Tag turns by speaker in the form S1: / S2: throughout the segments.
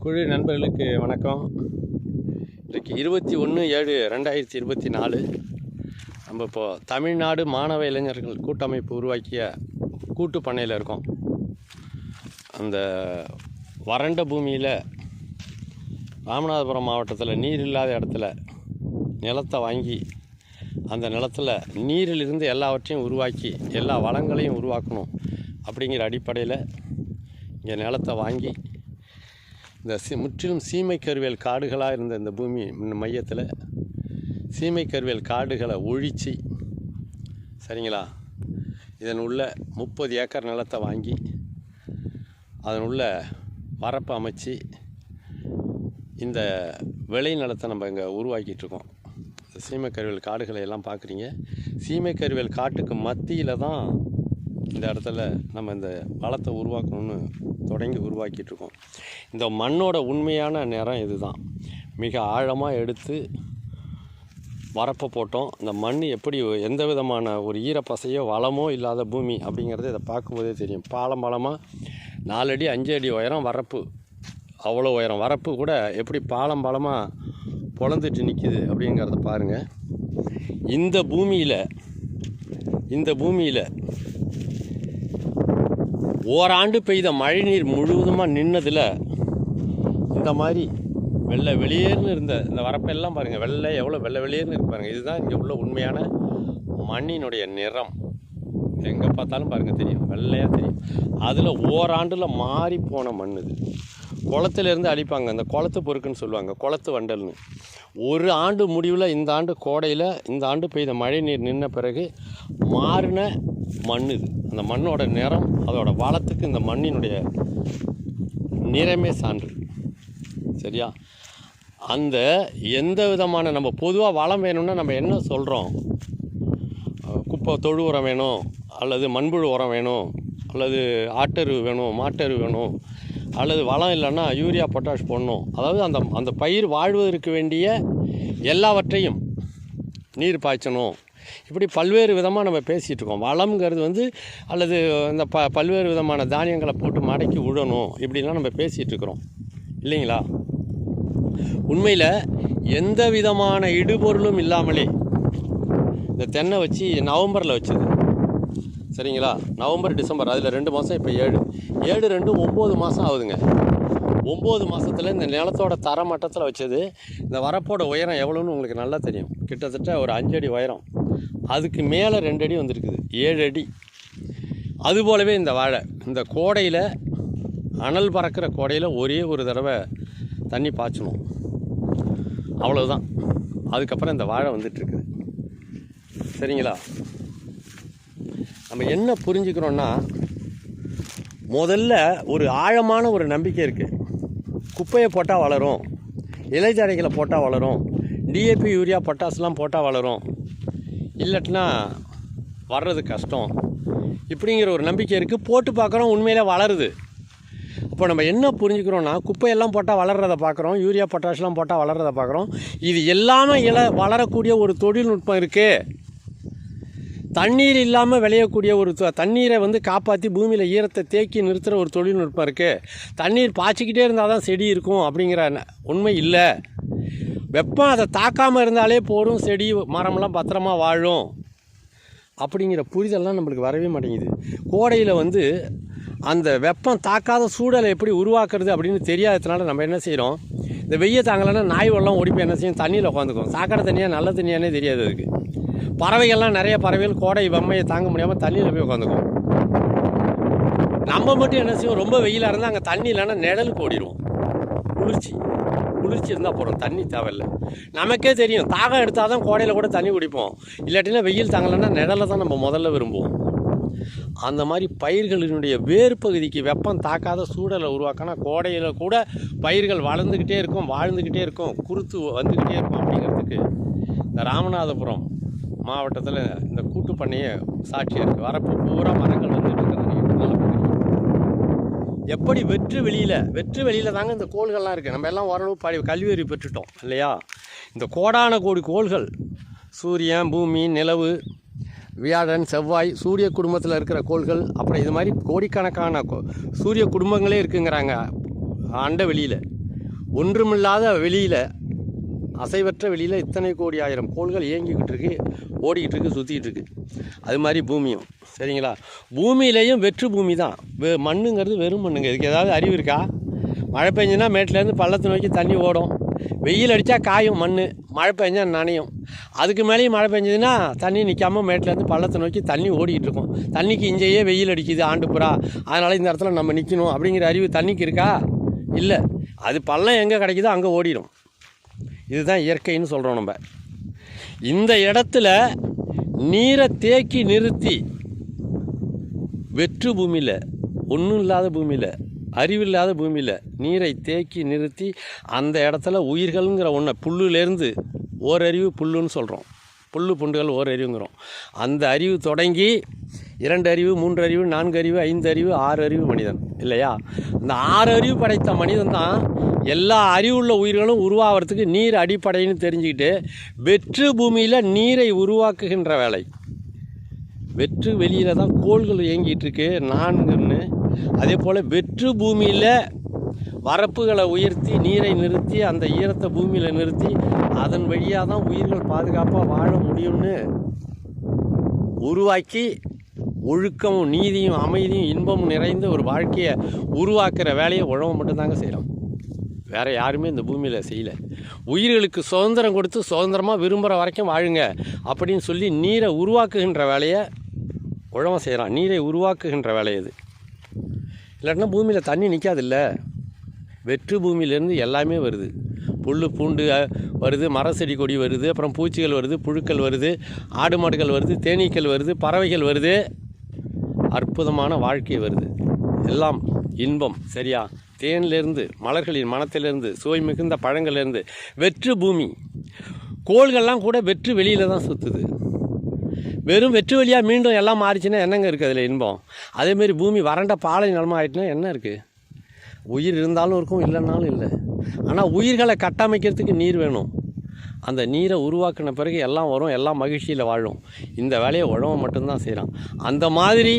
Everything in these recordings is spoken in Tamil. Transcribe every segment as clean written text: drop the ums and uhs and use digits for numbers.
S1: குழு நண்பர்களுக்கு வணக்கம். இன்றைக்கு 21/7/2024 நம்ம இப்போது தமிழ்நாடு மாணவ இளைஞர்கள் கூட்டமைப்பு உருவாக்கிய கூட்டு பண்ணையில் இருக்கோம். அந்த வறண்ட பூமியில் ராமநாதபுரம் மாவட்டத்தில் நீர் இல்லாத இடத்துல நிலத்தை வாங்கி அந்த நிலத்தில் நீரிலிருந்து எல்லாவற்றையும் உருவாக்கி எல்லா வளங்களையும் உருவாக்கணும் அப்படிங்கிற அடிப்படையில் இங்கே நிலத்தை வாங்கி இந்த முற்றிலும் சீமை கருவேல் காடுகளாக இருந்த இந்த பூமி மையத்தில் சீமை கருவேல் காடுகளை ஒழித்து, சரிங்களா, இதன் உள்ள 30 ஏக்கர் நிலத்தை வாங்கி அதன் உள்ள வரப்பு அமைச்சு இந்த விளை நிலத்தை நம்ம இங்கே உருவாக்கிட்டுருக்கோம். இந்த சீமை கருவேல் காடுகளை எல்லாம் பார்க்குறீங்க. சீமை கருவேல் காட்டுக்கு மத்தியில் தான் இந்த இடத்துல நம்ம இந்த வளத்தை உருவாக்கணும்னு தொடங்கி உருவாக்கிட்டுருக்கோம். இந்த மண்ணோட உண்மையான நிறம் இது தான். மிக ஆழமாக எடுத்து வரப்பை போட்டோம். இந்த மண் எப்படி எந்த விதமான ஒரு ஈரப்பசையோ வளமோ இல்லாத பூமி அப்படிங்கிறது இதை பார்க்கும்போதே தெரியும். பாலமாக 4 அடி 5 அடி உயரம் வரப்பு, அவ்வளோ உயரம் வரப்பு கூட எப்படி பாலமாக பொழந்துட்டு நிற்கிது அப்படிங்கிறத பாருங்கள். இந்த பூமியில் ஓராண்டு பெய்த மழைநீர் முழுவதுமாக நின்னதில் இந்த மாதிரி வெள்ளை வெளியேறுன்னு இருந்த இந்த வரப்பெல்லாம் பாருங்கள், எவ்வளோ வெள்ளை வெளியேறுன்னு இருக்கு பாருங்கள். இதுதான் இங்கே உள்ள உண்மையான மண்ணினுடைய நிறம். எங்கே பார்த்தாலும் பாருங்கள் தெரியும், வெள்ளையாக தெரியும். அதில் ஓராண்டில் மாறி போன மண் இது. குளத்துலேருந்து அழிப்பாங்க, அந்த குளத்து பொறுக்குன்னு சொல்லுவாங்க, குளத்து வண்டல்னு. ஒரு ஆண்டு முடிவில் இந்த ஆண்டு கோடையில் இந்த ஆண்டு பெய்த மழை நீர் நின்ன பிறகு மாறின மண் இது. அந்த மண்ணோட நிறம், அதோட வளத்துக்கு இந்த மண்ணினுடைய நிறமே சான்று. சரியா? அந்த எந்த விதமான நம்ம பொதுவாக வளம் வேணும்னா நம்ம என்ன சொல்கிறோம்? குப்பை தொழு உரம் வேணும், அல்லது மண்புழு உரம் வேணும், அல்லது ஆட்டெரு வேணும், மாட்டெரு வேணும், அல்லது வளம் இல்லைன்னா யூரியா பொட்டாஷ் போடணும். அதாவது அந்த பயிர் வாழ்வதற்கு வேண்டிய எல்லாவற்றையும் நீர் பாய்ச்சணும். இப்படி பல்வேறு விதமாக நம்ம பேசிகிட்டு இருக்கோம். வளம்ங்கிறது அல்லது இந்த பல்வேறு விதமான தானியங்களை போட்டு மடக்கி விடணும், இப்படிலாம் நம்ம பேசிகிட்டு இருக்கிறோம் இல்லைங்களா? உண்மையில் எந்த விதமான இடுபொருளும் இல்லாமலே இந்த தென்னை வச்சு நவம்பரில் வச்சது, சரிங்களா, நவம்பர் டிசம்பர், அதில் 2 மாதம், இப்போ 7 2 9 மாதம் ஆகுதுங்க. 9 மாதத்தில் இந்த நிலத்தோட தரமட்டத்தில் வச்சது. இந்த வரப்போட உயரம் எவ்வளோன்னு உங்களுக்கு நல்லா தெரியும். கிட்டத்தட்ட ஒரு 5 அடி உயரம், அதுக்கு மேலே 2 அடி வந்திருக்குது, 7 அடி. அதுபோலவே இந்த வாழை இந்த கோடையில், அனல் பறக்கிற கோடையில் ஒரே ஒரு தடவை தண்ணி பாய்ச்சணும், அவ்வளோதான். அதுக்கப்புறம் இந்த வாழை வந்துட்டுருக்குது. சரிங்களா? நம்ம என்ன புரிஞ்சுக்கிறோன்னா, முதல்ல ஒரு ஆழமான ஒரு நம்பிக்கை இருக்குது. குப்பையை போட்டால் வளரும், இலைச்சரைகளை போட்டால் வளரும், டிஏபி யூரியா பொட்டாஸ்லாம் போட்டால் வளரும், இல்லட்டினா வர்றது கஷ்டம், இப்படிங்கிற ஒரு நம்பிக்கை இருக்குது. போட்டு பார்க்குறோம், உண்மையிலே வளருது. இப்போ நம்ம என்ன புரிஞ்சுக்கிறோன்னா, குப்பையெல்லாம் போட்டால் வளர்கிறத பார்க்குறோம், யூரியா பொட்டாஷ்லாம் போட்டால் வளர்கிறத பார்க்குறோம். இது எல்லாமே வளரக்கூடிய ஒரு தொழில்நுட்பம் இருக்குது. தண்ணீர் இல்லாமல் விளையக்கூடிய ஒரு தண்ணீரை காப்பாற்றி பூமியில் ஈரத்தை தேக்கி நிறுத்துகிற ஒரு தொழில்நுட்பம் இருக்குது. தண்ணீர் பாய்ச்சிக்கிட்டே இருந்தால் தான் செடி இருக்கும் அப்படிங்கிற உண்மை இல்லை. வெப்பம் அதை தாக்காமல் இருந்தாலே போடும், செடி மரமெல்லாம் பத்திரமா வாழும் அப்படிங்கிற புரிதல்லாம் நம்மளுக்கு வரவே மாட்டேங்குது. கோடையில் அந்த வெப்பம் தாக்காத சூழலை எப்படி உருவாக்குறது அப்படின்னு தெரியாததுனால நம்ம என்ன செய்கிறோம், இந்த வெய்ய தாங்கலைன்னா நாய் வெள்ளம் ஓடிப்போய் என்ன செய்யும், தண்ணியில் உட்காந்துக்கும். சாக்கடை தண்ணியாக நல்ல தண்ணியானே தெரியாது அதுக்கு. பறவைகள்லாம், நிறைய பறவைகள் கோடை வெம்மையை தாங்க முடியாமல் தண்ணியில் போய் உட்காந்துக்கும். நம்ம மட்டும் என்ன செய்வோம், ரொம்ப வெயிலாக இருந்தால் அங்கே தண்ணி இல்லைன்னா நிழலுக்கு ஓடிடுவோம். குளிர்ச்சி இருந்தால் போகிறோம், தண்ணி தேவையில்லை. நமக்கே தெரியும், தாகம் எடுத்தால் தான் கோடையில் கூட தண்ணி குடிப்போம். இல்லாட்டினா வெயில் தாங்கலைன்னா நிழலை தான் நம்ம முதல்ல விரும்புவோம். அந்த மாதிரி பயிர்களினுடைய வேறு பகுதிக்கு வெப்பம் தாக்காத சூழலை உருவாக்கினா கோடையில் கூட பயிர்கள் வளர்ந்துக்கிட்டே இருக்கும், வாழ்ந்துக்கிட்டே இருக்கும், குருத்து வந்துக்கிட்டே இருக்கும். அப்படிங்கிறதுக்கு இந்த ராமநாதபுரம் மாவட்டத்தில் இந்த கூட்டு பண்ணையே சாட்சியாக இருக்குது. வரப்பு பூரா மரங்கள் வந்துட்டு இருக்கிறது. எப்படி வெற்று வெளியில் தாங்க இந்த கோள்கள்லாம் இருக்குது. நம்ம எல்லாம் ஓரளவு கல்வியறிவு பெற்றுட்டோம் இல்லையா? இந்த கோடான கோடி கோள்கள், சூரியன், பூமி, நிலவு, வியாழன், செவ்வாய், சூரிய குடும்பத்தில் இருக்கிற கோள்கள், அப்புறம் இது மாதிரி கோடிக்கணக்கான சூரிய குடும்பங்களே இருக்குங்கிறாங்க அண்ட வெளியில். ஒன்றுமில்லாத வெளியில், அசைவற்ற வெளியில் இத்தனை கோடி ஆயிரம் கோள்கள் இயங்கிக்கிட்டு இருக்கு, ஓடிக்கிட்டு இருக்குது, சுற்றிக்கிட்டு இருக்குது. அது மாதிரி பூமியும் சரிங்களா. பூமியிலையும் வெற்று பூமி தான். மண்ணுங்கிறது வெறும் மண்ணுங்க. இதுக்கு ஏதாவது அறிவு இருக்கா? மழை பெஞ்சுன்னா மேட்டிலேருந்து பள்ளத்தை நோக்கி தண்ணி ஓடும். வெயில் அடித்தா காயும் மண், மழை பெஞ்சா நனையும். அதுக்கு மேலேயும் மழை பெஞ்சதுன்னா தண்ணி நிற்காமல் மேட்டிலேருந்து பள்ளத்தை நோக்கி தண்ணி ஓடிக்கிட்டு இருக்கும். தண்ணிக்கு இங்கேயே வெயில் அடிக்குது ஆண்டு புறா, அதனால் இந்த இடத்துல நம்ம நிற்கணும் அப்படிங்கிற அறிவு தண்ணிக்கு இருக்கா? இல்லை. அது பள்ளம் எங்கே கிடைக்குதோ அங்கே ஓடிடும். இதுதான் இயற்கைன்னு சொல்கிறோம் நம்ம. இந்த இடத்துல நீரை தேக்கி நிறுத்தி வெற்று பூமியில், ஒன்றும் இல்லாத பூமியில், அறிவில்லாத பூமியில் நீரை தேக்கி நிறுத்தி அந்த இடத்துல உயிர்கள்ங்கிற ஒன்றை, புல்லுலேருந்து ஓரறிவு புல்லுன்னு சொல்கிறோம், புல்லு புண்டுகள் ஓரறிவுங்கிறோம். அந்த அறிவு தொடங்கி 2 அறிவு, 3 அறிவு, 4 அறிவு, 5 அறிவு, 6 அறிவு மனிதன் இல்லையா? இந்த 6 அறிவு படைத்த மனிதன் தான் எல்லா அறிவுள்ள உயிர்களும் உருவாகிறதுக்கு நீர் அடிப்படைன்னு தெரிஞ்சுக்கிட்டு வெற்று பூமியில் நீரை உருவாக்குகின்ற வேலை. வெற்று வெளியில் தான் கோள்கள் இயங்கிட்டு இருக்கு 4ன்னு. அதே போல் வெற்று பூமியில் வரப்புகளை உயர்த்தி நீரை நிறுத்தி அந்த ஈரத்தை பூமியில் நிறுத்தி அதன் வழியாக தான் உயிர்கள் பாதுகாப்பாக வாழ முடியும்னு உருவாக்கி ஒழுக்கமும் நீதியும் அமைதியும் இன்பமும் நிறைந்த ஒரு வாழ்க்கையை உருவாக்குற வேலையை உழவன் மட்டும்தாங்க செய்கிறோம். வேறு யாருமே இந்த பூமியில் செய்யலை. உயிர்களுக்கு சுதந்திரம் கொடுத்து சுதந்திரமாக விரும்புகிற வரைக்கும் வாழுங்க அப்படின்னு சொல்லி நீரை உருவாக்குகின்ற வேலையை உழவன் செய்கிறான். நீரை உருவாக்குகின்ற வேலை இது. இல்லாட்டினா பூமியில் தண்ணி நிற்காதில்ல. வெற்று பூமியிலேருந்து எல்லாமே வருது. புல் பூண்டு வருது, மர செடி கொடி வருது, அப்புறம் பூச்சிகள் வருது, புழுக்கள் வருது, ஆடு மாடுகள் வருது, தேனீக்கள் வருது, பறவைகள் வருது, அற்புதமான வாழ்க்கை வருது. எல்லாம் இன்பம் சரியா. தேனிலேருந்து, மலர்களின் மனத்திலேருந்து, சுவை மிகுந்த பழங்கள்லேருந்து. வெற்று பூமி. கோள்கள்லாம் கூட வெற்று வெளியில் தான் சுற்றுது. வெறும் வெற்று வழியாக மீண்டும் எல்லாம் மாறிச்சுன்னா என்னங்க இருக்குது அதில் இன்பம்? அதேமாரி பூமி வறண்ட பாலை நிலமாக ஆகிட்டுனா என்ன இருக்குது? உயிர் இருந்தாலும் இருக்கும், இல்லைன்னாலும் இல்லை. ஆனால் உயிர்களை கட்டமைக்கிறதுக்கு நீர் வேணும். அந்த நீரை உருவாக்கின பிறகு எல்லாம் வரும், எல்லாம் மகிழ்ச்சியில் வாழும். இந்த வேலையை உழவன் மட்டும்தான் செய்கிறான். அந்த மாதிரி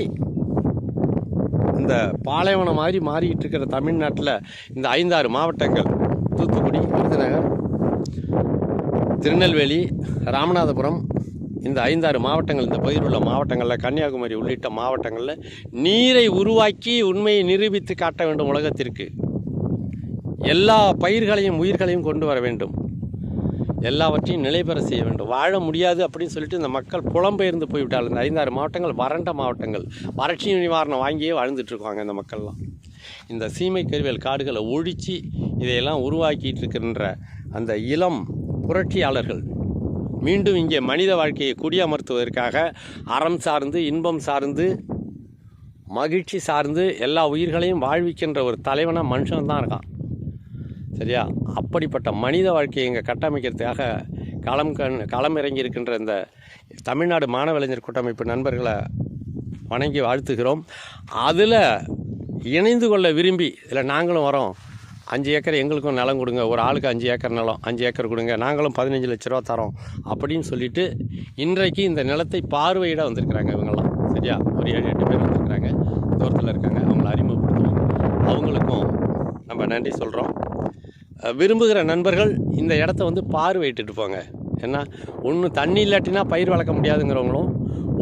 S1: இந்த பாலைவனம் மாதிரி மாறிக்கிட்டு இருக்கிற தமிழ்நாட்டில் இந்த 5-6 மாவட்டங்கள், தூத்துக்குடி, விருதுநகர், திருநெல்வேலி, ராமநாதபுரம், இந்த 5-6 மாவட்டங்கள், இந்த பகுதியில் உள்ள மாவட்டங்களில், கன்னியாகுமரி உள்ளிட்ட மாவட்டங்களில் நீரை உருவாக்கி உண்மையை நிரூபித்து காட்ட வேண்டும். உலகத்திற்கு எல்லா பயிர்களையும் உயிர்களையும் கொண்டு வர வேண்டும். எல்லாவற்றையும் நிலைபெற செய்ய வேண்டும். வாழ முடியாது அப்படின்னு சொல்லிட்டு இந்த மக்கள் புலம்பெயர்ந்து போய்விட்டால். இந்த 5-6 மாவட்டங்கள் வறண்ட மாவட்டங்கள், வறட்சி நிவாரணம் வாங்கியே வாழ்ந்துட்டுருக்காங்க இந்த மக்கள்லாம். இந்த சீமை கருவேல் காடுகளை ஒழித்து இதையெல்லாம் உருவாக்கிட்டு இருக்கின்ற அந்த இளம் புரட்சியாளர்கள் மீண்டும் இங்கே மனித வாழ்க்கையை குடியமர்த்துவதற்காக அறம் சார்ந்து, இன்பம் சார்ந்து, மகிழ்ச்சி சார்ந்து எல்லா உயிர்களையும் வாழ்விக்கின்ற ஒரு தலைவனாக மனுஷன் தான் இருக்கான் சரியா. அப்படிப்பட்ட மனித வாழ்க்கையை இங்கே கட்டமைக்கிறதுக்காக களம் இறங்கி இருக்கின்ற இந்த தமிழ்நாடு மாணவலைஞர் கூட்டமைப்பு நண்பர்களை வணங்கி வாழ்த்துகிறோம். அதில் இணைந்து கொள்ள விரும்பி இதில் நாங்களும் வரோம். 5 ஏக்கர் எங்களுக்கும் நிலம் கொடுங்க, ஒரு ஆளுக்கு 5 ஏக்கர் நிலம், 5 ஏக்கர் கொடுங்க, நாங்களும் 15 லட்ச ரூபா தரோம் அப்படின்னு சொல்லிட்டு இன்றைக்கு இந்த நிலத்தை பார்வையிட வந்திருக்கிறாங்க இவங்கெல்லாம் சரியா. ஒரு 7-8 பேர் வந்திருக்கிறாங்க, தூரத்தில் இருக்காங்க. அவங்கள அறிமுகப்படுத்துவோம். அவங்களுக்கும் நம்ம நன்றி சொல்கிறோம். விரும்புகிற நண்பர்கள் இந்த இடத்த வந்து பார்வையிட்டுட்டு போங்க. ஏன்னா ஒன்று தண்ணி இல்லாட்டினா பயிர் வளர்க்க முடியாதுங்கிறவங்களும்,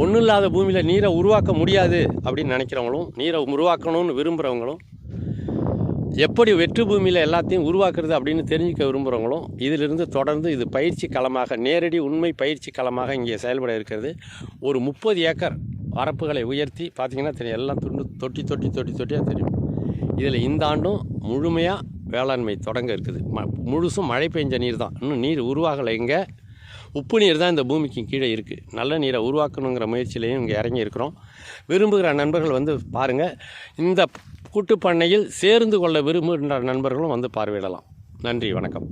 S1: ஒன்றும் இல்லாத பூமியில் நீரை உருவாக்க முடியாது அப்படின்னு நினைக்கிறவங்களும், நீரை உருவாக்கணும்னு விரும்புகிறவங்களும், எப்படி வெற்று பூமியில் எல்லாத்தையும் உருவாக்குறது அப்படின்னு தெரிஞ்சுக்க விரும்புகிறவங்களும் இதிலிருந்து தொடர்ந்து இது பயிற்சி களமாக, நேரடி உண்மை பயிற்சி களமாக இங்கே செயல்பட இருக்கிறது. ஒரு 30 ஏக்கர் வரப்புகளை உயர்த்தி பார்த்திங்கன்னா தெரியும், எல்லாம் தொட்டியாக தெரியும். இதில் இந்த ஆண்டும் முழுமையாக வேளாண்மை தொடங்க இருக்குது. முழுசும் மழை பெஞ்ச நீர் தான், இன்னும் நீர் உருவாகலை. இங்கே உப்பு நீர் தான் இந்த பூமிக்கு கீழே இருக்குது. நல்ல நீரை உருவாக்கணுங்கிற முயற்சியிலையும் இங்கே இறங்கி இருக்கிறோம். விரும்புகிற நண்பர்கள் வந்து பாருங்கள். இந்த கூட்டுப்பண்ணையில் சேர்ந்து கொள்ள விரும்புகின்ற நண்பர்களும் வந்து பார்வையிடலாம். நன்றி, வணக்கம்.